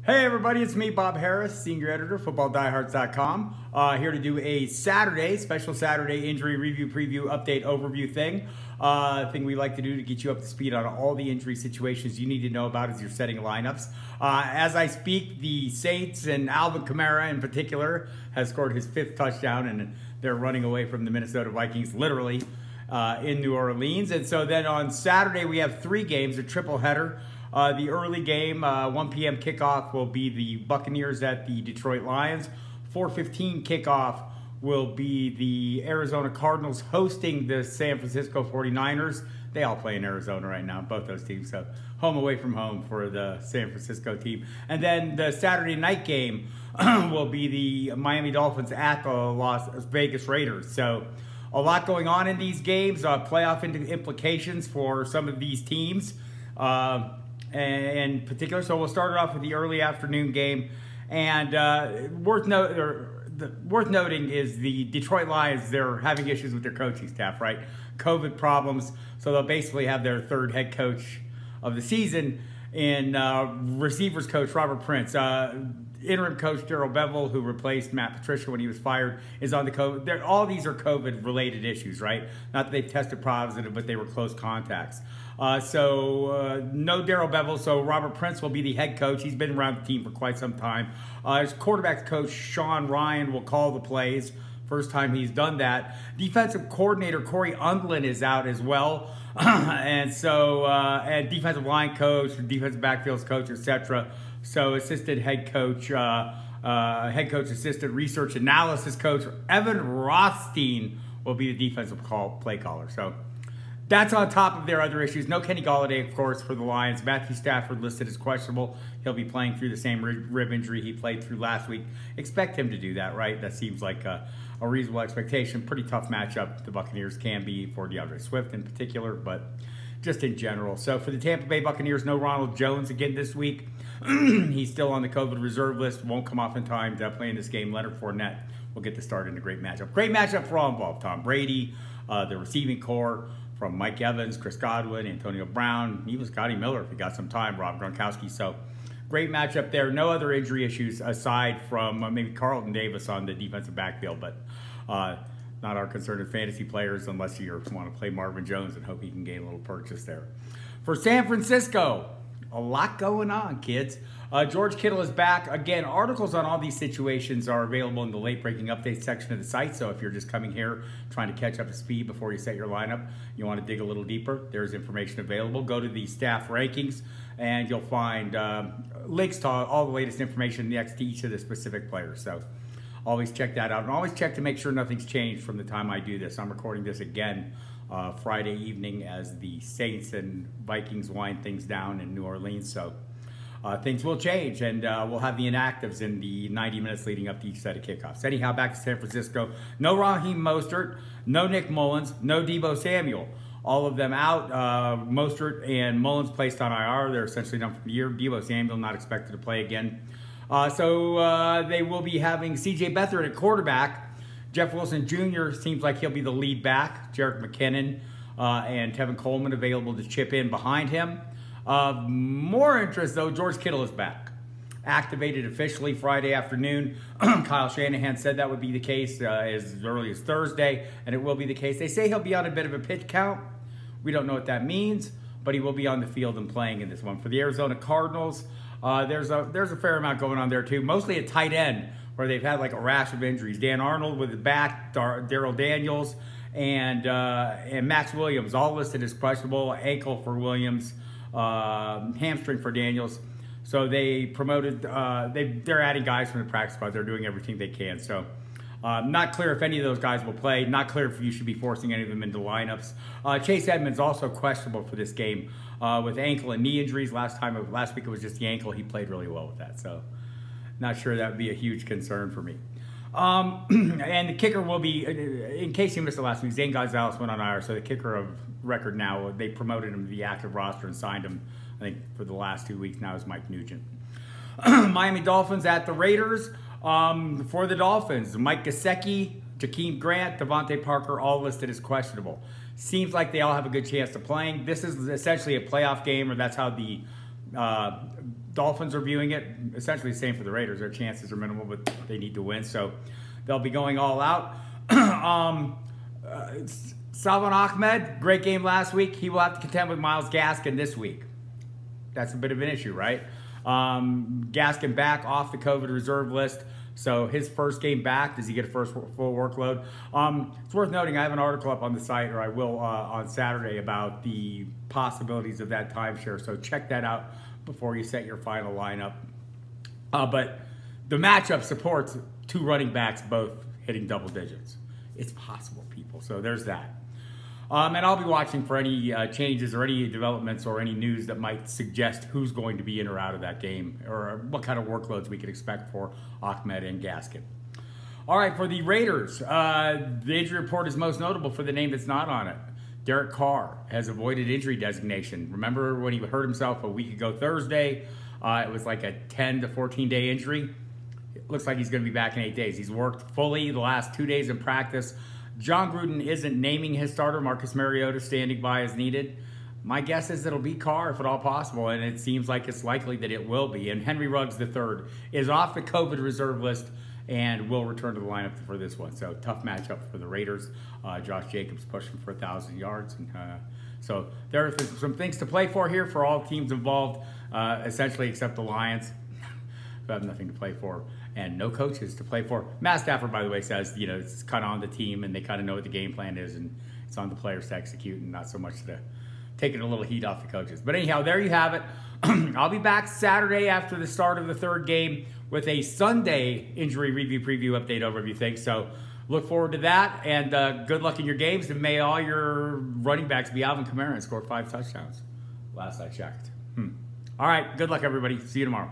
Hey everybody, it's me, Bob Harris, Senior Editor, FootballDiehards.com. Here to do a special Saturday injury review, preview, update, overview thing. Thing we like to do to get you up to speed on all the injury situations you need to know about as you're setting lineups. As I speak, the Saints and Alvin Kamara in particular has scored his 5th touchdown, and they're running away from the Minnesota Vikings, literally, in New Orleans. And so then on Saturday, we have 3 games, a triple header. The early game, 1 p.m. kickoff, will be the Buccaneers at the Detroit Lions. 4:15 kickoff will be the Arizona Cardinals hosting the San Francisco 49ers. They all play in Arizona right now, both those teams. So home away from home for the San Francisco team. And then the Saturday night game will be the Miami Dolphins at the Las Vegas Raiders. So a lot going on in these games, playoff implications for some of these teams. In particular, so we'll start it off with the early afternoon game, and worth noting is the Detroit Lions. They're having issues with their coaching staff, right? COVID problems, so they'll basically have their 3rd head coach of the season in receivers coach Robert Prince. Interim coach Daryl Bevell, who replaced Matt Patricia when he was fired, is on the COVID. All these are COVID-related issues, right? Not that they tested positive, but they were close contacts. No Daryl Bevell, so Robert Prince will be the head coach. He's been around the team for quite some time. His quarterback coach, Sean Ryan, will call the plays. First time he's done that. Defensive coordinator Corey Undlin is out as well. And defensive line coach, defensive backfields coach, etc. So assistant head coach, assistant research analysis coach, Evan Rothstein will be the defensive play caller. So that's on top of their other issues. No Kenny Golladay, of course, for the Lions. Matthew Stafford listed as questionable. He'll be playing through the same rib injury he played through last week. Expect him to do that, right? That seems like a reasonable expectation. Pretty tough matchup the Buccaneers can be for DeAndre Swift in particular, but just in general. So for the Tampa Bay Buccaneers, no Ronald Jones again this week. He's still on the COVID reserve list. Won't come off in time to play in this game. Leonard Fournette will get the start in a great matchup. Great matchup for all involved. Tom Brady, the receiving core from Mike Evans, Chris Godwin, Antonio Brown, even Scotty Miller if he got some time, Rob Gronkowski. So great matchup there. No other injury issues aside from maybe Carlton Davis on the defensive backfield, but not our concern of fantasy players unless you want to play Marvin Jones and hope he can gain a little purchase there. For San Francisco, a lot going on, kids. George Kittle is back. Again, articles on all these situations are available in the late-breaking updates section of the site, so if you're just coming here trying to catch up to speed before you set your lineup, you want to dig a little deeper, there's information available. Go to the staff rankings, and you'll find links to all the latest information next to each of the specific players. So always check that out, and always check to make sure nothing's changed from the time I do this. I'm recording this again Friday evening as the Saints and Vikings wind things down in New Orleans, so things will change, and we'll have the inactives in the 90 minutes leading up to each set of kickoffs. Anyhow, back to San Francisco. No Raheem Mostert, no Nick Mullins, no Deebo Samuel. All of them out. Mostert and Mullins placed on IR. They're essentially done for the year. Deebo Samuel not expected to play again. They will be having C.J. Beathard at quarterback. Jeff Wilson Jr. seems like he'll be the lead back. Jerick McKinnon and Tevin Coleman available to chip in behind him. More interest, though, George Kittle is back. Activated officially Friday afternoon. Kyle Shanahan said that would be the case as early as Thursday, and it will be the case. They say he'll be on a bit of a pitch count. We don't know what that means, but he will be on the field and playing in this one. For the Arizona Cardinals, there's a fair amount going on there, too. Mostly at tight end, where they've had like a rash of injuries. Dan Arnold with the back, Darrell Daniels, and Max Williams, all listed as questionable. Ankle for Williams, hamstring for Daniels. So they promoted, they're adding guys from the practice squad. They're doing everything they can. So not clear if any of those guys will play. Not clear if you should be forcing any of them into lineups. Chase Edmonds also questionable for this game with ankle and knee injuries. Last week it was just the ankle. He played really well with that. So not sure that would be a huge concern for me. And the kicker will be, in case you missed it last week, Zane Gonzalez went on IR, so the kicker of record now, they promoted him to the active roster and signed him, I think, for the last 2 weeks now is Mike Nugent. Miami Dolphins at the Raiders. For the Dolphins, Mike Gesicki, Jakeem Grant, Devontae Parker, all listed as questionable. Seems like they all have a good chance of playing. This is essentially a playoff game, or that's how the Dolphins are viewing it essentially the same for the Raiders. Their chances are minimal, but they need to win, so they'll be going all out. Salvon Ahmed, great game last week. He will have to contend with Myles Gaskin this week. That's a bit of an issue, right? Gaskin back off the COVID reserve list. So his first game back, does he get a first full workload? It's worth noting, I have an article up on the site, or I will on Saturday, about the possibilities of that timeshare. So check that out before you set your final lineup. But the matchup supports two running backs both hitting double digits. It's possible, people. So there's that. And I'll be watching for any changes or any developments or any news that might suggest who's going to be in or out of that game, or what kind of workloads we can expect for Ahmed and Gaskin. All right, for the Raiders, the injury report is most notable for the name that's not on it. Derek Carr has avoided injury designation. Remember when he hurt himself a week ago Thursday? It was like a 10 to 14-day injury. It looks like he's going to be back in 8 days. He's worked fully the last 2 days in practice. John Gruden isn't naming his starter. Marcus Mariota standing by as needed. My guess is it'll be Carr if at all possible, and it seems like it's likely that it will be. And Henry Ruggs III is off the COVID reserve list and will return to the lineup for this one. So tough matchup for the Raiders. Josh Jacobs pushing for 1,000 yards. And, so there are some things to play for here for all teams involved, essentially except the Lions, who have nothing to play for and no coaches to play for. Matt Stafford, by the way, says, you know, it's kind of on the team and they kind of know what the game plan is and it's on the players to execute and not so much to taking a little heat off the coaches. But anyhow, there you have it. I'll be back Saturday after the start of the third game with a Sunday injury review, preview, update, overview thing. So look forward to that, and good luck in your games, and may all your running backs be Alvin Kamara and score 5 touchdowns. Last I checked. All right, good luck, everybody. See you tomorrow.